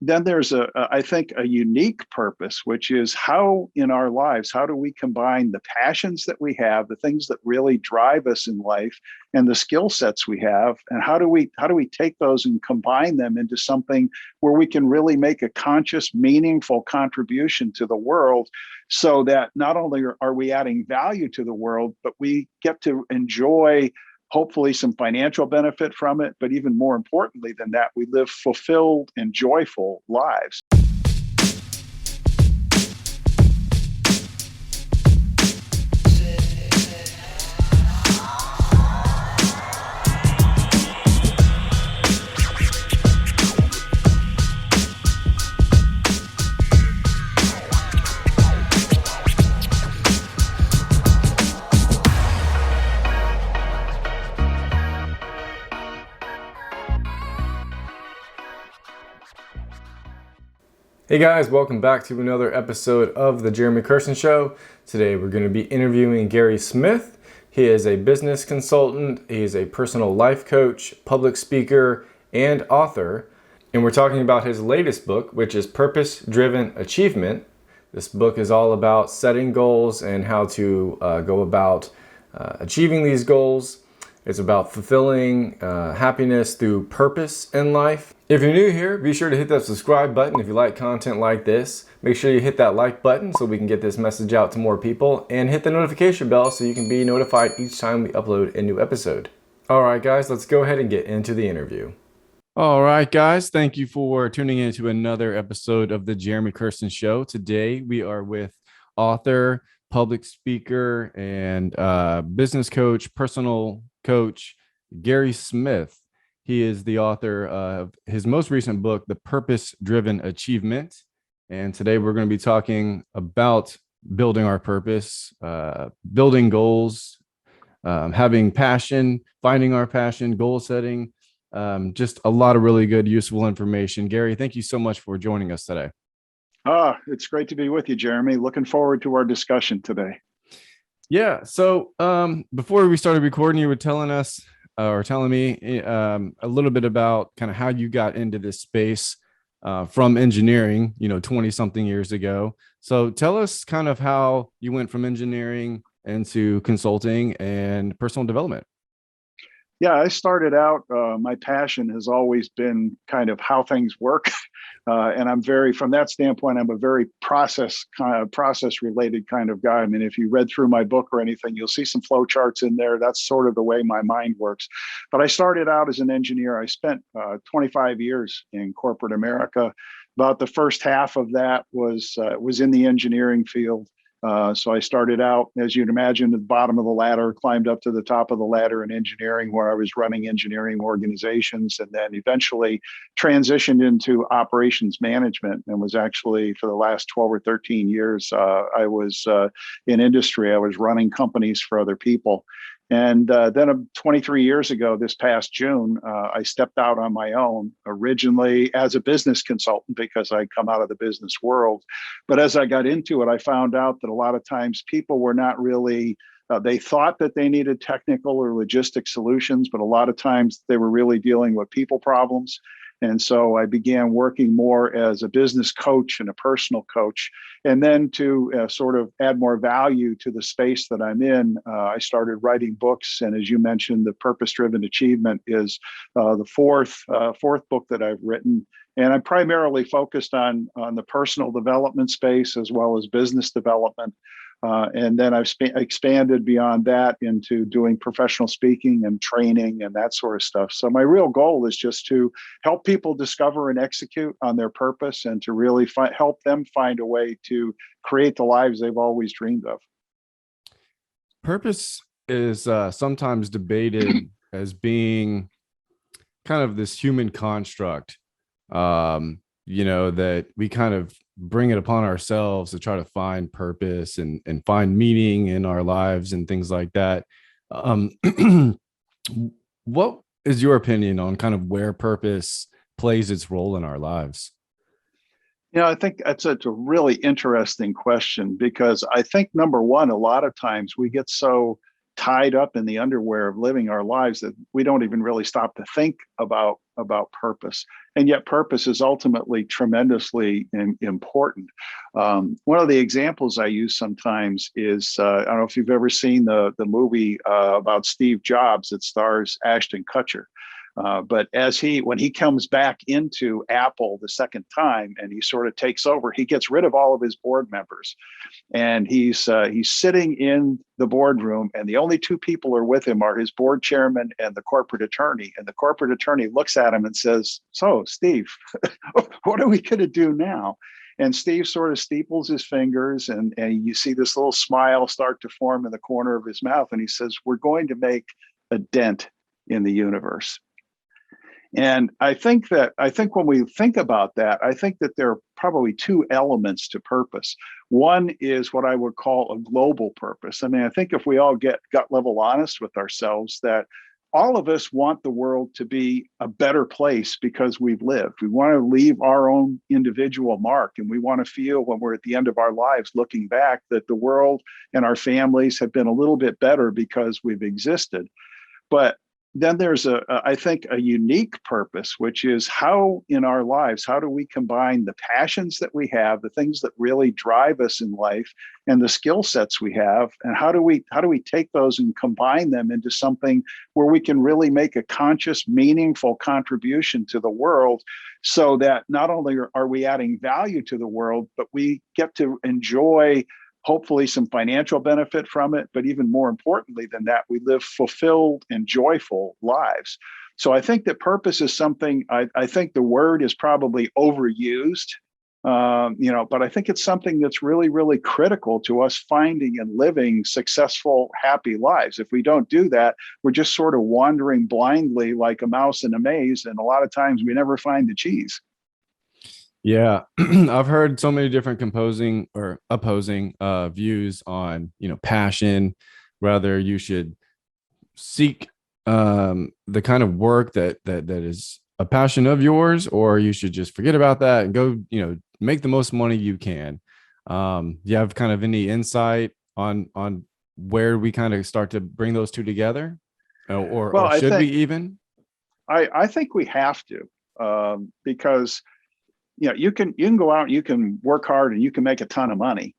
then there's I think, a unique purpose, which is how in our lives, how do we combine the passions that we have, the things that really drive us in life, and the skill sets we have, and how do we take those and combine them into something where we can really make a conscious, meaningful contribution to the world, so that not only are we adding value to the world, but we get to enjoy hopefully some financial benefit from it. But even more importantly than that, we live fulfilled and joyful lives. Hey guys, welcome back to another episode of the Jeremy Kersten Show. Today we're going to be interviewing Gary Smith. He is a business consultant, he is a personal life coach, public speaker, and author. And we're talking about his latest book, which is Purpose Driven Achievement. This book is all about setting goals and how to go about achieving these goals. It's about fulfilling happiness through purpose in life. If you're new here, be sure to hit that subscribe button if you like content like this. Make sure you hit that like button so we can get this message out to more people, and hit the notification bell so you can be notified each time we upload a new episode. All right, guys, let's go ahead and get into the interview. All right, guys, thank you for tuning in to another episode of the Jeremy Kersten Show. Today we are with author, public speaker, and business coach, personal coach, Gary Smith. He is the author of his most recent book, The Purpose Driven Achievement. And today we're going to be talking about building our purpose, building goals, having passion, finding our passion, goal setting, just a lot of really good, useful information. Gary, thank you so much for joining us today. It's great to be with you, Jeremy. Looking forward to our discussion today. Yeah. So before we started recording, you were telling us or telling me a little bit about kind of how you got into this space from engineering, 20 something years ago. So tell us kind of how you went from engineering into consulting and personal development. Yeah, I started out, my passion has always been kind of how things work. And from that standpoint, I'm a very process related kind of guy. I mean, if you read through my book or anything, you'll see some flow charts in there. That's sort of the way my mind works. But I started out as an engineer. I spent 25 years in corporate America. About the first half of that was in the engineering field. So I started out, as you'd imagine, at the bottom of the ladder, climbed up to the top of the ladder in engineering, where I was running engineering organizations, and then eventually transitioned into operations management, and was actually, for the last 12 or 13 years, I was in industry. I was running companies for other people. And then 23 years ago, this past June, I stepped out on my own, originally as a business consultant because I come out of the business world. But as I got into it, I found out that a lot of times people were not really, they thought that they needed technical or logistic solutions, but a lot of times they were really dealing with people problems. And so I began working more as a business coach and a personal coach. And then to sort of add more value to the space that I'm in, I started writing books. And as you mentioned, the Purpose Driven Achievement is the fourth book that I've written. And I'm primarily focused on the personal development space as well as business development. And then I've expanded beyond that into doing professional speaking and training and that sort of stuff. So my real goal is just to help people discover and execute on their purpose, and to really help them find a way to create the lives they've always dreamed of. Purpose is sometimes debated as being kind of this human construct, that we kind of bring it upon ourselves to try to find purpose and find meaning in our lives and things like that. What is your opinion on kind of where purpose plays its role in our lives? I think that's a really interesting question, because I think, number one, a lot of times we get so tied up in the underwear of living our lives that we don't even really stop to think about purpose. And yet purpose is ultimately tremendously important. One of the examples I use sometimes is, I don't know if you've ever seen the movie about Steve Jobs that stars Ashton Kutcher. But when he comes back into Apple the second time and he sort of takes over, he gets rid of all of his board members, and he's sitting in the boardroom, and the only two people are with him are his board chairman and the corporate attorney. And the corporate attorney looks at him and says, "So, Steve, what are we going to do now?" And Steve sort of steeples his fingers, and you see this little smile start to form in the corner of his mouth, and he says, "We're going to make a dent in the universe." And I think when we think about that, I think that there are probably two elements to purpose. One is what I would call a global purpose. I mean, I think if we all get gut level honest with ourselves, that all of us want the world to be a better place because we've lived. We want to leave our own individual mark, and we want to feel when we're at the end of our lives looking back that the world and our families have been a little bit better because we've existed. But then there's I think, a unique purpose, which is how in our lives, how do we combine the passions that we have, the things that really drive us in life, and the skill sets we have, and how do we take those and combine them into something where we can really make a conscious, meaningful contribution to the world, so that not only are we adding value to the world, but we get to enjoy hopefully some financial benefit from it, but even more importantly than that, we live fulfilled and joyful lives. So I think that purpose is something, I think the word is probably overused, but I think it's something that's really, really critical to us finding and living successful, happy lives. If we don't do that, we're just sort of wandering blindly like a mouse in a maze, and a lot of times we never find the cheese. Yeah, I've heard so many different opposing views on, passion, whether you should seek the kind of work that is a passion of yours, or you should just forget about that and go, make the most money you can. You have kind of any insight on where we kind of start to bring those two together, or should we even? I think we have to, because you can go out, you can work hard, and you can make a ton of money,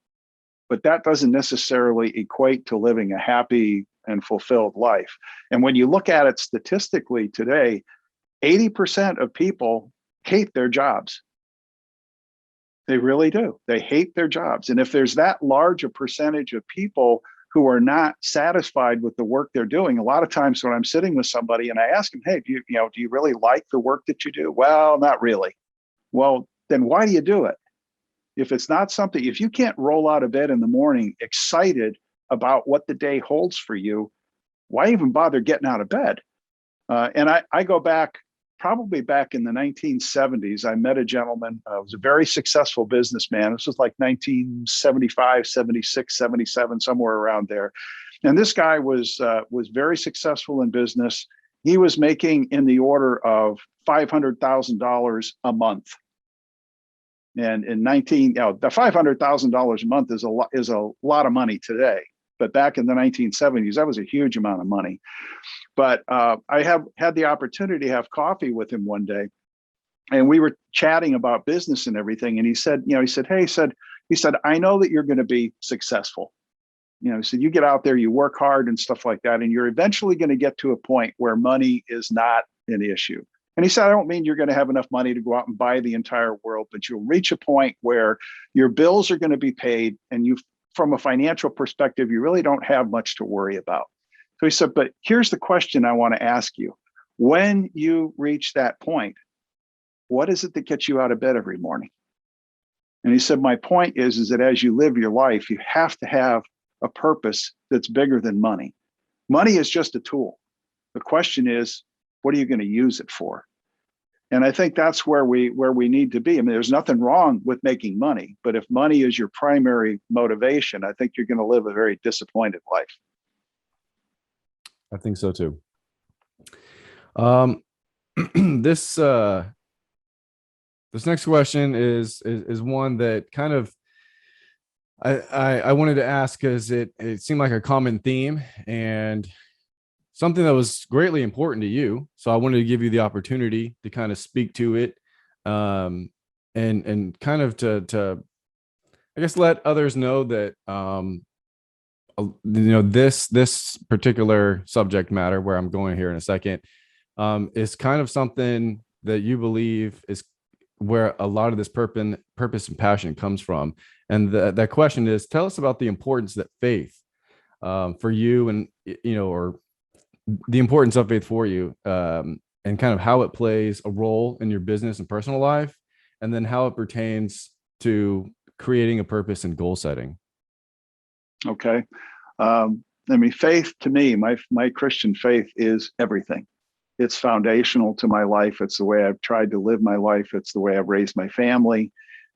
but that doesn't necessarily equate to living a happy and fulfilled life. And when you look at it statistically today, 80% of people hate their jobs. They really do. They hate their jobs. And if there's that large a percentage of people who are not satisfied with the work they're doing, a lot of times when I'm sitting with somebody and I ask them, "Hey, do you really like the work that you do?" "Well, not really." Well, then why do you do it? If it's not something, if you can't roll out of bed in the morning excited about what the day holds for you, why even bother getting out of bed? And I go back, probably back in the 1970s, I met a gentleman, was a very successful businessman. This was like 1975, 76, 77, somewhere around there. And this guy was very successful in business. He was making in the order of $500,000 a month. And in the $500,000 a month is a lot of money today. But back in the 1970s, that was a huge amount of money. But I have had the opportunity to have coffee with him one day, and we were chatting about business and everything. And he said, "I know that you're going to be successful. He said, you get out there, you work hard and stuff like that, and you're eventually going to get to a point where money is not an issue." And he said, "I don't mean you're going to have enough money to go out and buy the entire world, but you'll reach a point where your bills are going to be paid, and from a financial perspective, you really don't have much to worry about." So he said, "But here's the question I want to ask you. When you reach that point, what is it that gets you out of bed every morning?" And he said, "My point is that as you live your life, you have to have a purpose that's bigger than money. Money is just a tool. The question is, what are you going to use it for?" And I think that's where we need to be. I mean, there's nothing wrong with making money, but if money is your primary motivation, I think you're going to live a very disappointed life. I think so too. This next question is one that kind of I wanted to ask because it seemed like a common theme and something that was greatly important to you. So I wanted to give you the opportunity to kind of speak to it, um, and kind of to I guess let others know that this particular subject matter where I'm going here in a second is kind of something that you believe is where a lot of this purpose and passion comes from. And that question is, tell us about the importance that faith for you and, or the importance of faith for you, and kind of how it plays a role in your business and personal life, and then how it pertains to creating a purpose and goal setting. Okay. Faith to me, my Christian faith is everything. It's foundational to my life. It's the way I've tried to live my life. It's the way I've raised my family.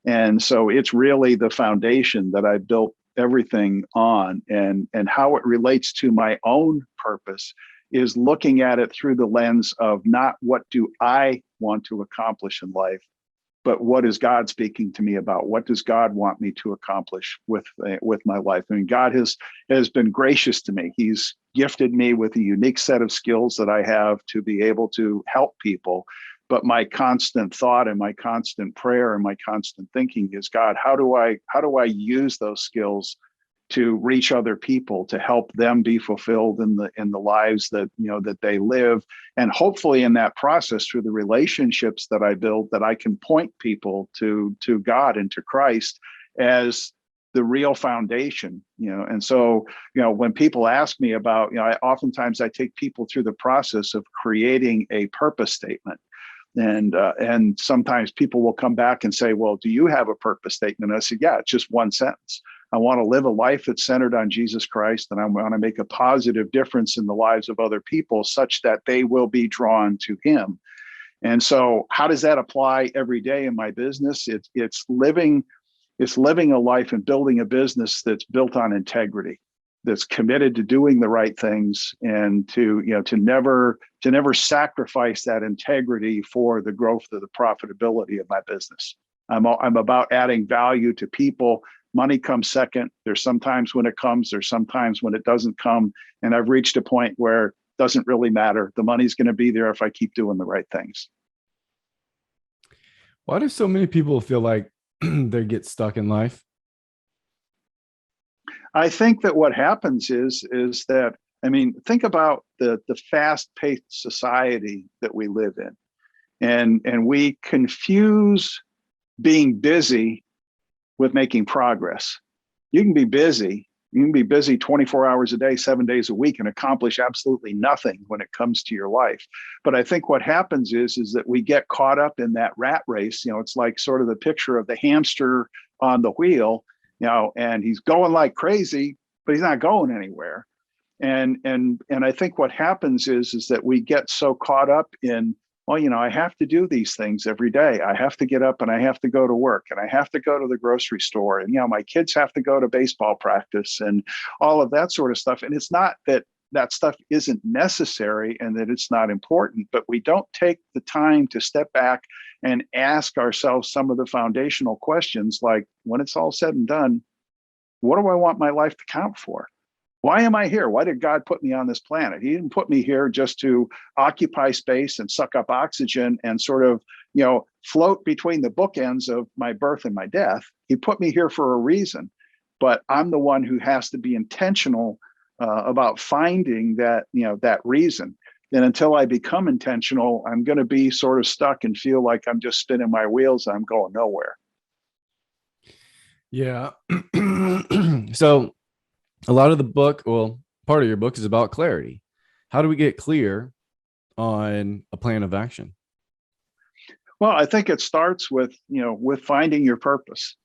And so it's really the foundation that I built everything on. And how it relates to my own purpose is looking at it through the lens of not what do I want to accomplish in life, but what is God speaking to me about? What does God want me to accomplish with my life? I mean, God has been gracious to me. He's gifted me with a unique set of skills that I have to be able to help people. But my constant thought and my constant prayer and my constant thinking is, God, how do I use those skills to reach other people, to help them be fulfilled in the lives that that they live, and hopefully in that process, through the relationships that I build, that I can point people to God and to Christ as the real foundation. And so when people ask me about, oftentimes I take people through the process of creating a purpose statement. And sometimes people will come back and say, well, do you have a purpose statement? And I said, yeah, it's just one sentence. I want to live a life that's centered on Jesus Christ, and I want to make a positive difference in the lives of other people such that they will be drawn to him. And so how does that apply every day in my business? It's living a life and building a business that's built on integrity, that's committed to doing the right things, and to never sacrifice that integrity for the growth of the profitability of my business. I'm about adding value to people. Money comes second. There's sometimes when it comes, there's sometimes when it doesn't come. And I've reached a point where it doesn't really matter. The money's going to be there if I keep doing the right things. Why do so many people feel like they get stuck in life? I think that what happens is that, think about the fast-paced society that we live in. And we confuse being busy with making progress. You can be busy. You can be busy 24 hours a day, 7 days a week, and accomplish absolutely nothing when it comes to your life. But I think what happens is that we get caught up in that rat race. It's like sort of the picture of the hamster on the wheel, and he's going like crazy, but he's not going anywhere. And I think what happens is that we get so caught up in, well, I have to do these things every day. I have to get up and I have to go to work and I have to go to the grocery store, and my kids have to go to baseball practice and all of that sort of stuff. And it's not that that stuff isn't necessary and that it's not important, but we don't take the time to step back and ask ourselves some of the foundational questions, like, when it's all said and done, what do I want my life to count for? Why am I here? Why did God put me on this planet? He didn't put me here just to occupy space and suck up oxygen and sort of, float between the bookends of my birth and my death. He put me here for a reason, but I'm the one who has to be intentional about finding that reason. And until I become intentional, I'm going to be sort of stuck and feel like I'm just spinning my wheels and I'm going nowhere. Yeah. So a lot of the book, well, part of your book is about clarity. How do we get clear on a plan of action? Well, I think it starts with finding your purpose,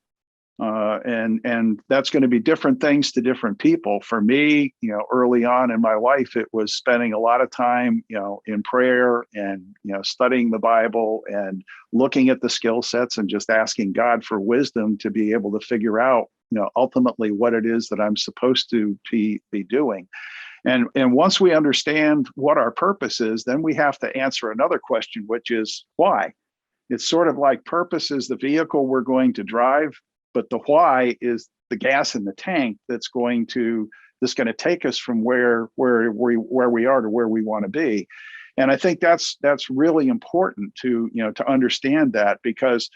and that's going to be different things to different people. For me, early on in my life, it was spending a lot of time, in prayer and studying the Bible and looking at the skill sets and just asking God for wisdom to be able to figure out, ultimately what it is that I'm supposed to be doing. And once we understand what our purpose is, then we have to answer another question, which is why. It's sort of like purpose is the vehicle we're going to drive, but the why is the gas in the tank that's going to take us from where we are to where we want to be. And I think that's really important to understand that, because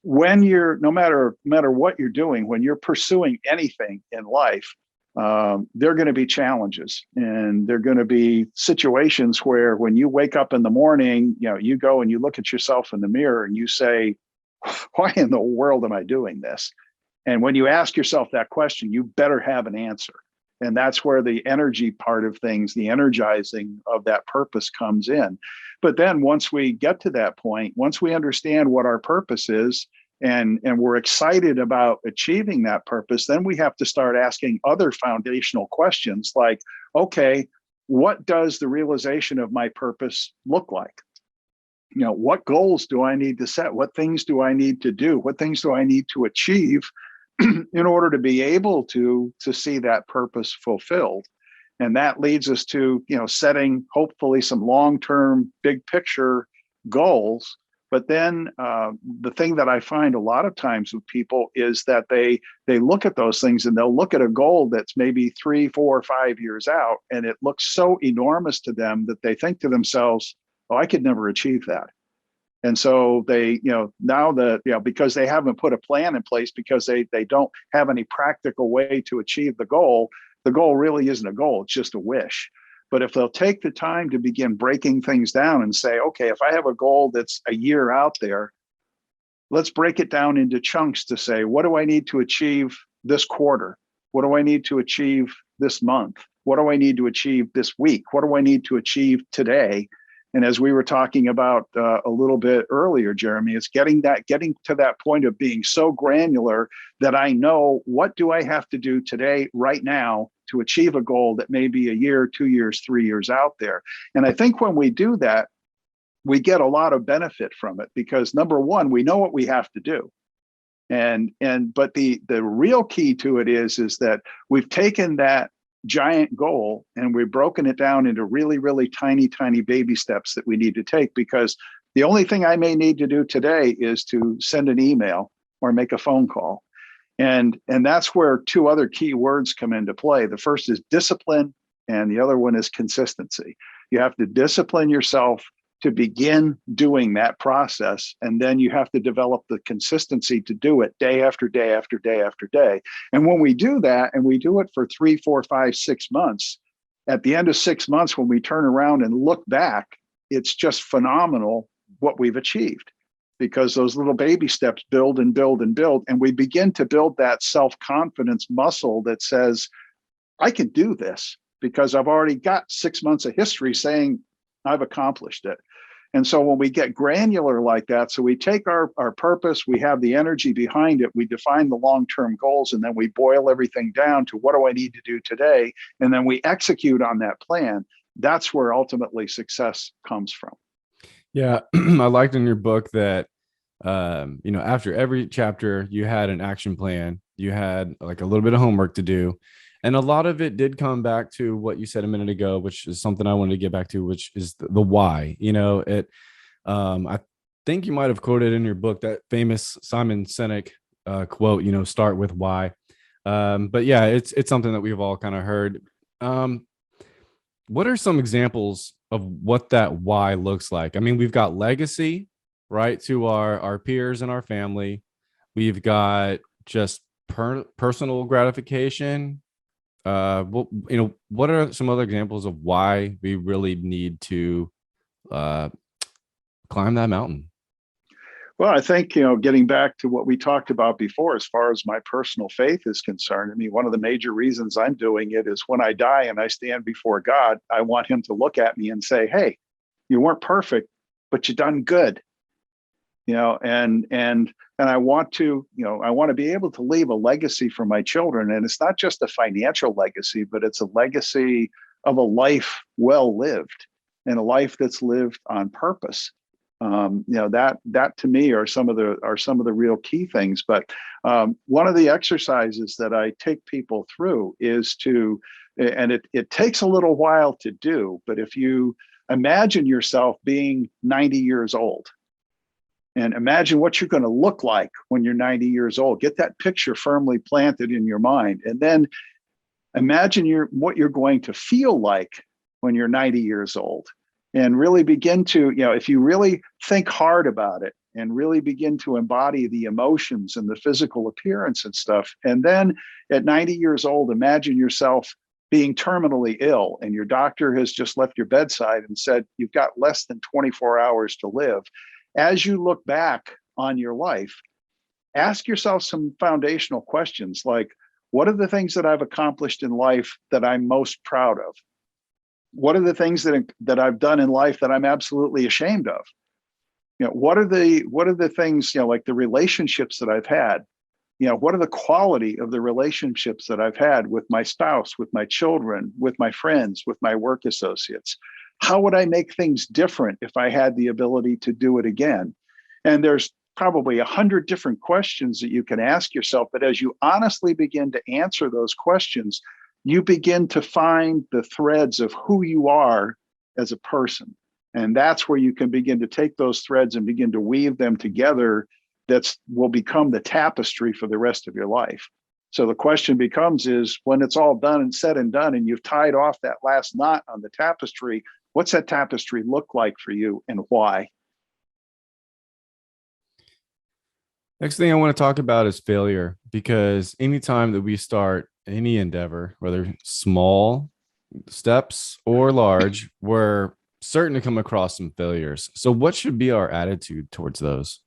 when you're, no matter what you're doing, when you're pursuing anything in life, there are going to be challenges, and there are going to be situations where when you wake up in the morning, you go and you look at yourself in the mirror and you say, why in the world am I doing this? And when you ask yourself that question, you better have an answer. And that's where the energy part of things, the energizing of that purpose comes in. But then once we get to that point, once we understand what our purpose is, and we're excited about achieving that purpose, then we have to start asking other foundational questions like, okay, what does the realization of my purpose look like? What goals do I need to set? What things do I need to do? What things do I need to achieve in order to be able to see that purpose fulfilled? And that leads us to, setting hopefully some long-term big picture goals. But then the thing that I find a lot of times with people is that they look at those things and they'll look at a goal that's maybe 3, 4, 5 years out, and it looks so enormous to them that they think to themselves, oh, I could never achieve that. And so they, now that, because they haven't put a plan in place, because they don't have any practical way to achieve the goal really isn't a goal, it's just a wish. But if they'll take the time to begin breaking things down and say, okay, if I have a goal that's a year out there, let's break it down into chunks to say, what do I need to achieve this quarter? What do I need to achieve this month? What do I need to achieve this week? What do I need to achieve today? And as we were talking about a little bit earlier, Jeremy, it's getting to that point of being so granular that I know, what do I have to do today, right now, to achieve a goal that may be a year, 2 years, 3 years out there. And I think when we do that, we get a lot of benefit from it, because number one, we know what we have to do. But the real key to it is that we've taken that giant goal and we've broken it down into really, really tiny baby steps that we need to take, because the only thing I may need to do today is to send an email or make a phone call. And that's where two other key words come into play. The first is discipline, and the other one is consistency. You have to discipline yourself to begin doing that process, and then you have to develop the consistency to do it day after day after day after day. And when we do that, and we do it for 3, 4, 5, 6 months, at the end of 6 months, when we turn around and look back, it's just phenomenal what we've achieved, because those little baby steps build and build and build, and we begin to build that self-confidence muscle that says, I can do this, because I've already got 6 months of history saying I've accomplished it. And so when we get granular like that, so we take our purpose, we have the energy behind it, we define the long-term goals, and then we boil everything down to, what do I need to do today? And then we execute on that plan. That's where ultimately success comes from. Yeah, I liked in your book that, after every chapter, you had an action plan, you had like a little bit of homework to do. And a lot of it did come back to what you said a minute ago, which is something I wanted to get back to, which is the why. I think you might have quoted in your book that famous Simon Sinek quote, start with why. But yeah, it's something that we've all kind of heard. What are some examples of what that why looks like? I mean, we've got legacy, right, to our peers and our family. We've got just personal gratification. What are some other examples of why we really need to climb that mountain? Well, I think, getting back to what we talked about before, as far as my personal faith is concerned, I mean, one of the major reasons I'm doing it is when I die and I stand before God, I want him to look at me and say, hey, you weren't perfect, but you done good. And I want to, I want to be able to leave a legacy for my children. And it's not just a financial legacy, but it's a legacy of a life well lived, and a life that's lived on purpose. That to me are some of the real key things. But one of the exercises that I take people through is and it takes a little while to do, but if you imagine yourself being 90 years old, And imagine what you're going to look like when you're 90 years old. Get that picture firmly planted in your mind. And then imagine what you're going to feel like when you're 90 years old. And really begin to, if you really think hard about it and really begin to embody the emotions and the physical appearance and stuff. And then at 90 years old, imagine yourself being terminally ill and your doctor has just left your bedside and said, you've got less than 24 hours to live. As you look back on your life, ask yourself some foundational questions like, what are the things that I've accomplished in life that I'm most proud of? What are the things that I've done in life that I'm absolutely ashamed of? What are the things, like the relationships that I've had? What are the quality of the relationships that I've had with my spouse, with my children, with my friends, with my work associates? How would I make things different if I had the ability to do it again? And there's probably 100 different questions that you can ask yourself. But as you honestly begin to answer those questions, you begin to find the threads of who you are as a person. And that's where you can begin to take those threads and begin to weave them together. That will become the tapestry for the rest of your life. So the question becomes is, when it's all done and said and done, and you've tied off that last knot on the tapestry, what's that tapestry look like for you and why? Next thing I want to talk about is failure, because anytime that we start any endeavor, whether small steps or large, we're certain to come across some failures. So what should be our attitude towards those?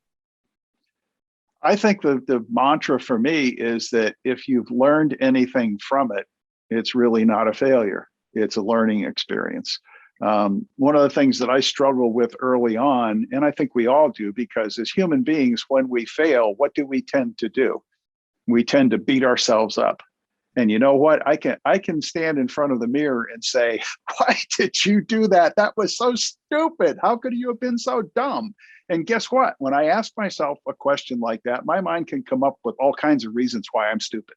I think the mantra for me is that if you've learned anything from it, it's really not a failure. It's a learning experience. One of the things that I struggle with early on, and I think we all do, because as human beings, when we fail, what do we tend to do? We tend to beat ourselves up. And you know what? I can stand in front of the mirror and say, why did you do that? That was so stupid. How could you have been so dumb? And guess what? When I ask myself a question like that, my mind can come up with all kinds of reasons why I'm stupid.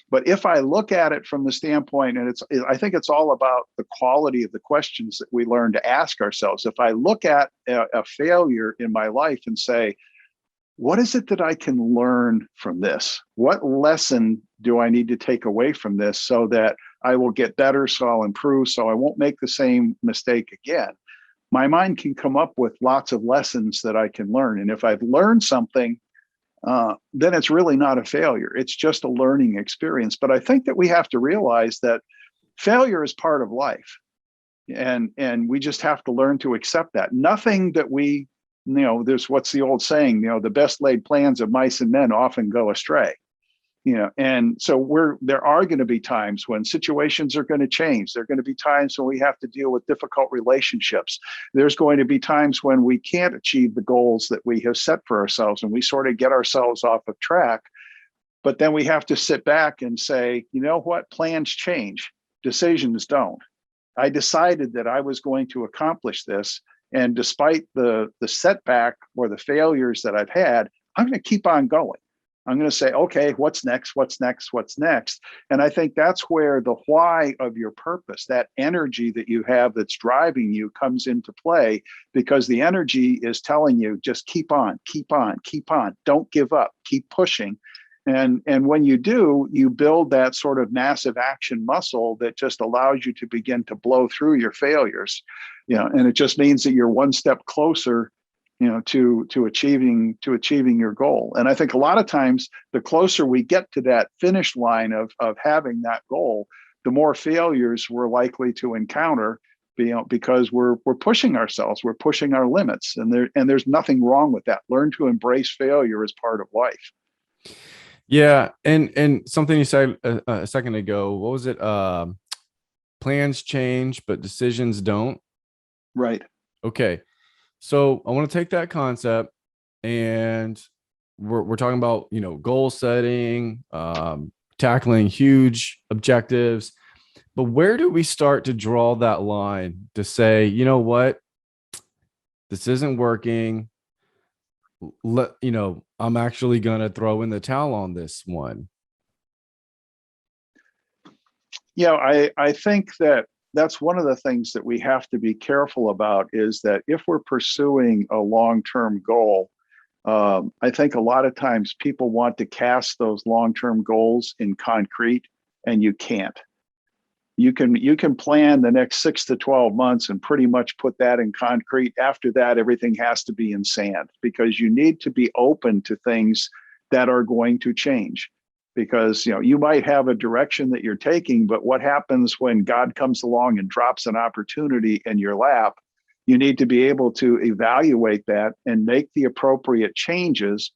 But if I look at it from the standpoint, and I think it's all about the quality of the questions that we learn to ask ourselves. If I look at a failure in my life and say, what is it that I can learn from this? What lesson do I need to take away from this so that I will get better, so I'll improve, so I won't make the same mistake again? My mind can come up with lots of lessons that I can learn. And if I've learned something, then it's really not a failure. It's just a learning experience. But I think that we have to realize that failure is part of life. And we just have to learn to accept that. Nothing that we, there's what's the old saying, the best laid plans of mice and men often go astray. And so there are going to be times when situations are going to change. There are going to be times when we have to deal with difficult relationships. There's going to be times when we can't achieve the goals that we have set for ourselves and we sort of get ourselves off of track. But then we have to sit back and say, you know what? Plans change, decisions don't. I decided that I was going to accomplish this. And despite the setback or the failures that I've had, I'm going to keep on going. I'm going to say, okay, what's next? What's next? What's next? And I think that's where the why of your purpose, that energy that you have that's driving you, comes into play, because the energy is telling you, just keep on, keep on, keep on. Don't give up, keep pushing. And when you do, you build that sort of massive action muscle that just allows you to begin to blow through your failures. And it just means that you're one step closer to achieving your goal. And I think a lot of times, the closer we get to that finish line of having that goal, the more failures we're likely to encounter, because we're pushing ourselves, we're pushing our limits, and there's nothing wrong with that. Learn to embrace failure as part of life. Yeah, and something you said a second ago, what was it? Plans change, but decisions don't. Right. Okay. So I want to take that concept, and we're talking about, goal setting, tackling huge objectives, but where do we start to draw that line to say, you know what, this isn't working. I'm actually going to throw in the towel on this one. I think that that's one of the things that we have to be careful about, is that if we're pursuing a long-term goal, I think a lot of times people want to cast those long-term goals in concrete, and you can't. You can plan the next 6 to 12 months and pretty much put that in concrete. After that, everything has to be in sand, because you need to be open to things that are going to change. Because you might have a direction that you're taking, but what happens when God comes along and drops an opportunity in your lap? You need to be able to evaluate that and make the appropriate changes,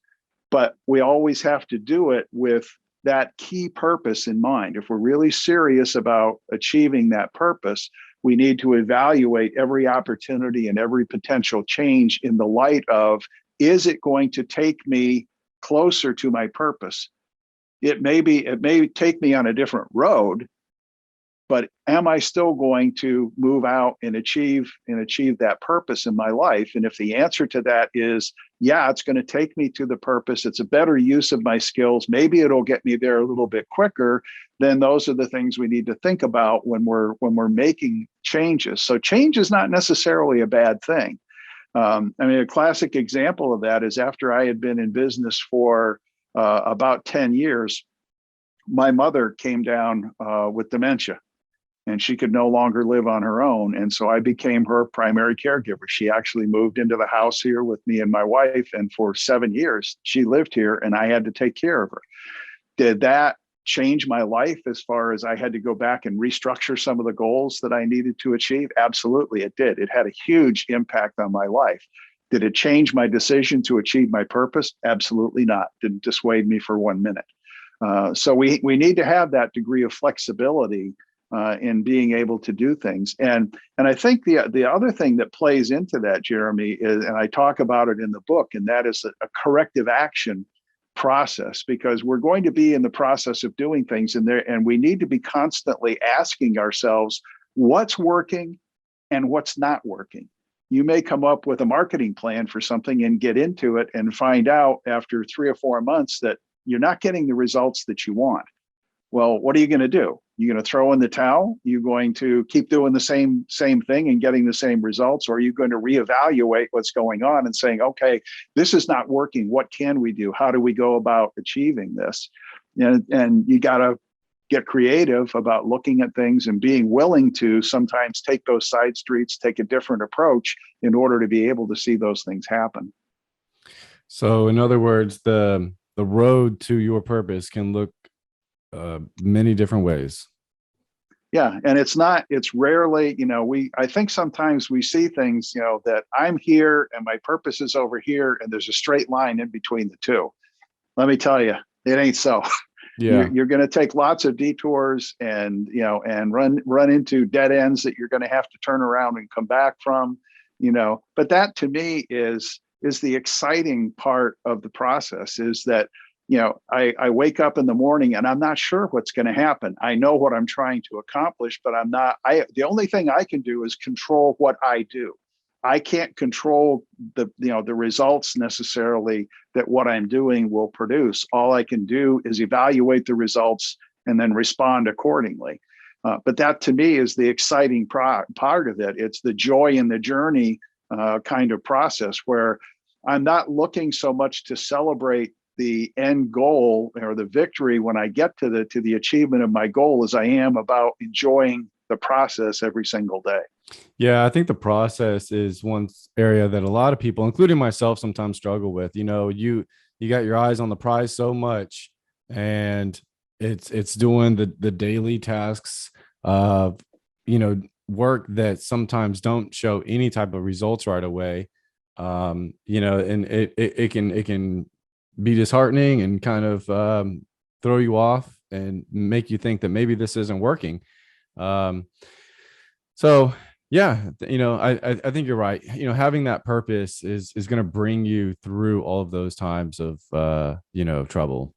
but we always have to do it with that key purpose in mind. If we're really serious about achieving that purpose, we need to evaluate every opportunity and every potential change in the light of, is it going to take me closer to my purpose? It may take me on a different road, but am I still going to move out and achieve that purpose in my life? And if the answer to that is, yeah, it's going to take me to the purpose, it's a better use of my skills, maybe it'll get me there a little bit quicker, then those are the things we need to think about when we're making changes. So change is not necessarily a bad thing. A classic example of that is, after I had been in business for about 10 years, my mother came down with dementia, and she could no longer live on her own. And so I became her primary caregiver. She actually moved into the house here with me and my wife. And for 7 years, she lived here and I had to take care of her. Did that change my life as far as I had to go back and restructure some of the goals that I needed to achieve? Absolutely, it did. It had a huge impact on my life. Did it change my decision to achieve my purpose? Absolutely not. Didn't dissuade me for 1 minute. So we need to have that degree of flexibility in being able to do things. And I think the other thing that plays into that, Jeremy, is, and I talk about it in the book, and that is a corrective action process, because we're going to be in the process of doing things in there, and we need to be constantly asking ourselves what's working and what's not working. You may come up with a marketing plan for something and get into it and find out after 3 or 4 months that you're not getting the results that you want. Well, what are you going to do? You're going to throw in the towel? You're going to keep doing the same thing and getting the same results? Or are you going to reevaluate what's going on and saying, okay, this is not working. What can we do? How do we go about achieving this? And you got to get creative about looking at things and being willing to sometimes take those side streets, take a different approach in order to be able to see those things happen. So in other words, the road to your purpose can look many different ways. Yeah. And it's rarely, I think sometimes we see things, that I'm here and my purpose is over here, and there's a straight line in between the two. Let me tell you, it ain't so. Yeah. You're going to take lots of detours and run into dead ends that you're going to have to turn around and come back from, but that to me is the exciting part of the process, is that I wake up in the morning and I'm not sure what's going to happen. I know what I'm trying to accomplish, but the only thing I can do is control what I do. I can't control the results necessarily that what I'm doing will produce. All I can do is evaluate the results and then respond accordingly. But that to me is the exciting part of it. It's the joy in the journey kind of process, where I'm not looking so much to celebrate the end goal or the victory when I get to the achievement of my goal, as I am about enjoying the process every single day. Yeah, I think the process is one area that a lot of people, including myself, sometimes struggle with. You got your eyes on the prize so much, and it's doing the daily tasks of work that sometimes don't show any type of results right away. And it can be disheartening and kind of throw you off and make you think that maybe this isn't working. So yeah, I think you're right. Having that purpose is going to bring you through all of those times of trouble,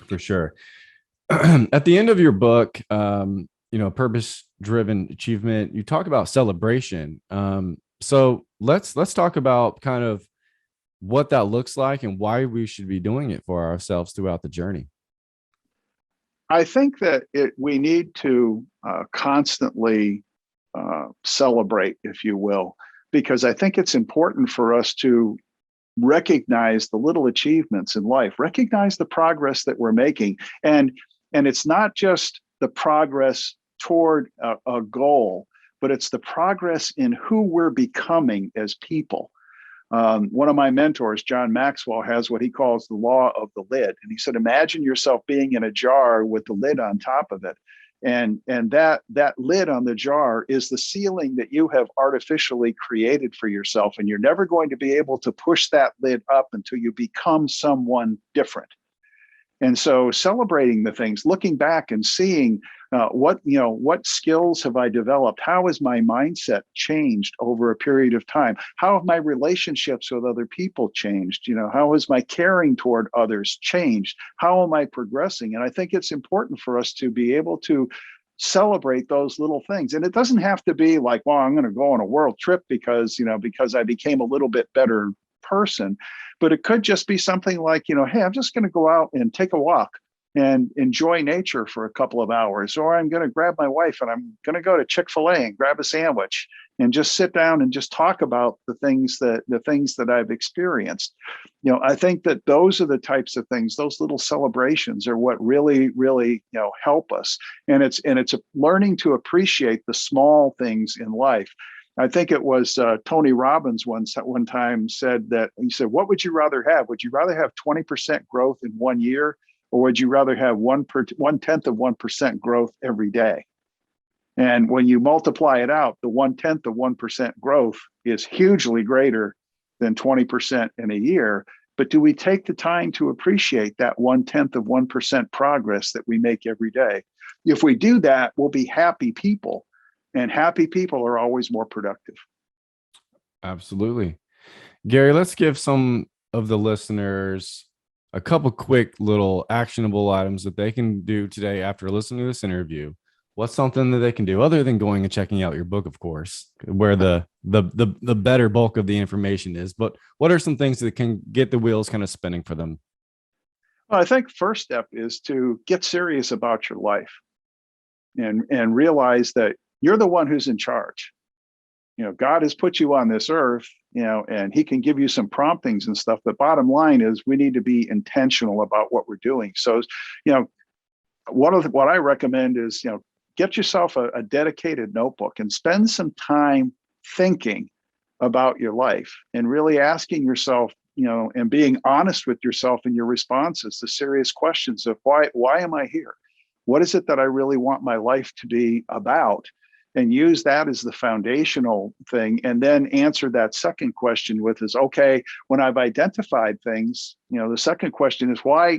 for sure. At the end of your book, purpose driven achievement, you talk about celebration. So let's talk about kind of what that looks like and why we should be doing it for ourselves throughout the journey. I think that we need to constantly celebrate, if you will, because I think it's important for us to recognize the little achievements in life, recognize the progress that we're making, and it's not just the progress toward a goal, but it's the progress in who we're becoming as people. One of my mentors, John Maxwell, has what he calls the law of the lid. And he said, imagine yourself being in a jar with the lid on top of it. And that lid on the jar is the ceiling that you have artificially created for yourself. And you're never going to be able to push that lid up until you become someone different. And so celebrating the things, looking back and seeing what skills have I developed? How has my mindset changed over a period of time? How have my relationships with other people changed? How has my caring toward others changed? How am I progressing? And I think it's important for us to be able to celebrate those little things. And it doesn't have to be like, well, I'm going to go on a world trip because I became a little bit better person. But it could just be something like, hey, I'm just going to go out and take a walk and enjoy nature for a couple of hours. Or I'm going to grab my wife and I'm going to go to Chick-fil-A and grab a sandwich and just sit down and just talk about the things that I've experienced. I think that those are the types of things, those little celebrations are what really, really, help us. And it's learning to appreciate the small things in life. I think it was Tony Robbins one time said that, he said, what would you rather have? Would you rather have 20% growth in 1 year, or would you rather have 1/10 of 1% growth every day? And when you multiply it out, the 1/10 of 1% growth is hugely greater than 20% in a year. But do we take the time to appreciate that 1/10 of 1% progress that we make every day? If we do that, we'll be happy people. And happy people are always more productive. Absolutely. Gary, let's give some of the listeners a couple quick little actionable items that they can do today after listening to this interview. What's something that they can do other than going and checking out your book, of course, where the better bulk of the information is, but what are some things that can get the wheels kind of spinning for them? Well, I think first step is to get serious about your life and realize that you're the one who's in charge. God has put you on this earth, and he can give you some promptings and stuff. But bottom line is we need to be intentional about what we're doing. So, what I recommend is, get yourself a dedicated notebook and spend some time thinking about your life and really asking yourself, and being honest with yourself in your responses to serious questions of why am I here? What is it that I really want my life to be about? And use that as the foundational thing, and then answer that second question with okay, when I've identified things, the second question is why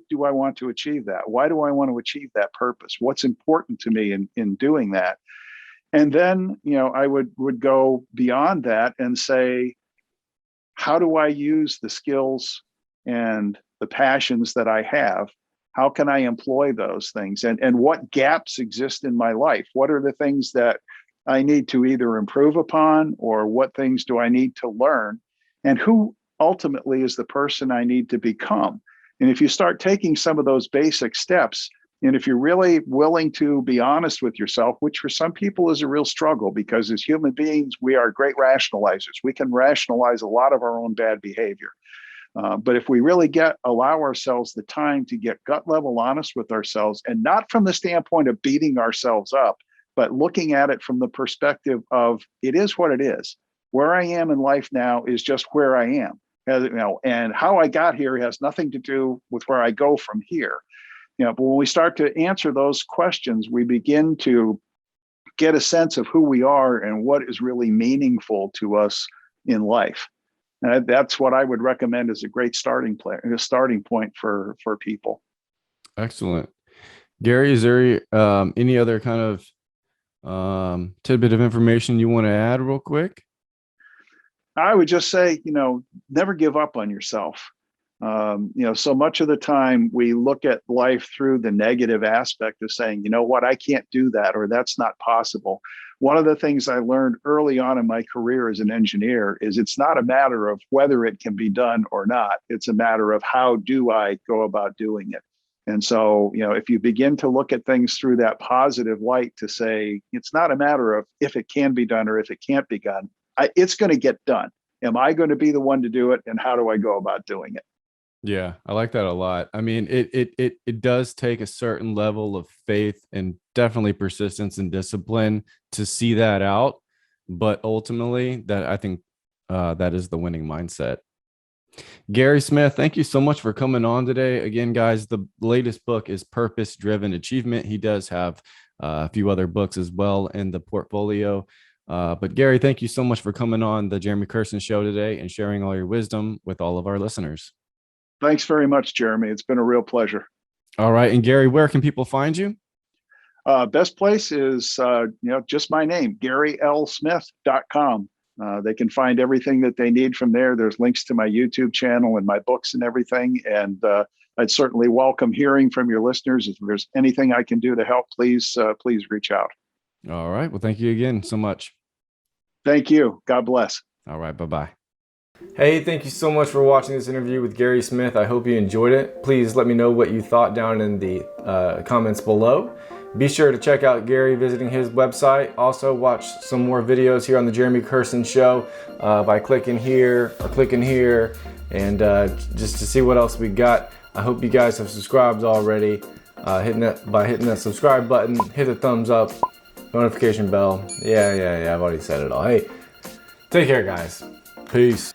do I want to achieve that? Why do I want to achieve that purpose? What's important to me in doing that? And then, I would go beyond that and say, how do I use the skills and the passions that I have? How can I employ those things? And what gaps exist in my life? What are the things that I need to either improve upon, or what things do I need to learn? And who ultimately is the person I need to become? And if you start taking some of those basic steps, and if you're really willing to be honest with yourself, which for some people is a real struggle, because as human beings, we are great rationalizers. We can rationalize a lot of our own bad behavior. But if we really allow ourselves the time to get gut level honest with ourselves, and not from the standpoint of beating ourselves up, but looking at it from the perspective of it is what it is. Where I am in life now is just where I am. And how I got here has nothing to do with where I go from here. But when we start to answer those questions, we begin to get a sense of who we are and what is really meaningful to us in life. And that's what I would recommend as a great starting point for people. Excellent. Gary, is there any other kind of tidbit of information you want to add real quick? I would just say, never give up on yourself. So much of the time we look at life through the negative aspect of saying, I can't do that, or that's not possible. One of the things I learned early on in my career as an engineer is it's not a matter of whether it can be done or not. It's a matter of how do I go about doing it. And so, if you begin to look at things through that positive light to say, it's not a matter of if it can be done or if it can't be done, it's going to get done. Am I going to be the one to do it? And how do I go about doing it? Yeah, I like that a lot. I mean, it does take a certain level of faith and definitely persistence and discipline to see that out. But ultimately, that I think that is the winning mindset. Gary Smith, thank you so much for coming on today. Again, guys, the latest book is Purpose Driven Achievement. He does have a few other books as well in the portfolio. But Gary, thank you so much for coming on the Jeremy Kersten Show today and sharing all your wisdom with all of our listeners. Thanks very much, Jeremy. It's been a real pleasure. All right. And Gary, where can people find you? Best place is, just my name, GaryLSmith.com. They can find everything that they need from there. There's links to my YouTube channel and my books and everything. And I'd certainly welcome hearing from your listeners. If there's anything I can do to help, please reach out. All right. Well, thank you again so much. Thank you. God bless. All right. Bye-bye. Hey, thank you so much for watching this interview with Gary Smith. I hope you enjoyed it. Please let me know what you thought down in the comments below. Be sure to check out Gary visiting his website. Also, watch some more videos here on the Jeremy Kersten Show by clicking here or clicking here, and just to see what else we got. I hope you guys have subscribed already. Hitting that subscribe button, hit the thumbs up, notification bell. Yeah, I've already said it all. Hey, take care, guys. Peace.